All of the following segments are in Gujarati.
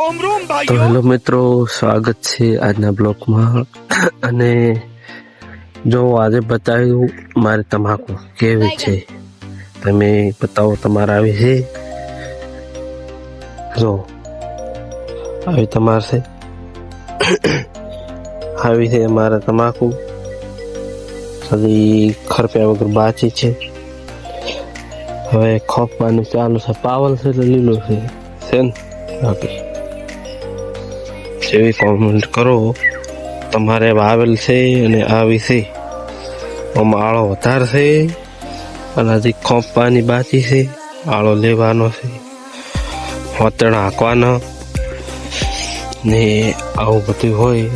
તો હેલો મિત્રો, સ્વાગત છે આજના બ્લોગમાં. અને જો આજે બતાવ્યું મારી તમાકુ કેવી છે, તમે બતાવો તમારા વિશે. જો આવી તમારે છે, આવી છે અમારે તમાકુ. હજી ખરપ્યા વગર બાચી છે. હવે ખોપવાનું ચાલુ છે. પાવલ છે એટલે લીલો છે ને બાકી જેવી કોમેન્ટ કરો તમારે વાવેલ છે અને આવી છે. આમાં આળો વધારે છે અને હજી ખોપવાની બાકી છે. આળો લેવાનો છે, હોતણ હાંકવાનો ને આવું બધું હોય.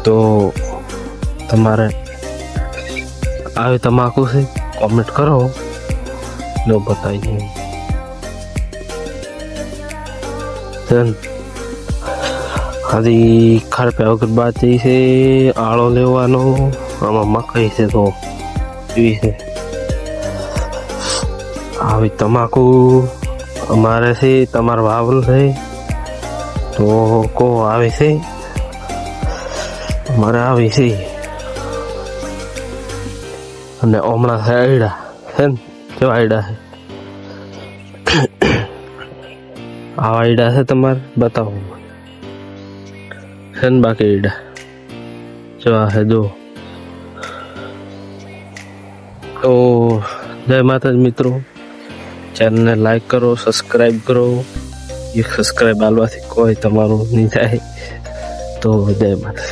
તો તમારે આવી તમાકુ છે કોમેન્ટ કરો, લો બતાવીએ. હજી ખરપ્યા વગર બાકી છે, આળો લેવાનો. આમાં મકાઈ છે તો એવી છે. આવી તમાકુ અમારે છે, તમારે વાવલ છે તો કો આવે છે, અમારે આવી છે. અને હમણાં છે આયડા છે ને, કેવા આયડા છે, આવા આયડા છે તમારે બતાવો છે ને. બાકી આયડા કેવા છે જો. તો જય માતાજી મિત્રો, ચેનલને લાઈક કરો, સબસ્ક્રાઈબ કરો. એક સબસ્ક્રાઈબ આલવાથી કોઈ તમારું નહીં થાય. તો જય માતા.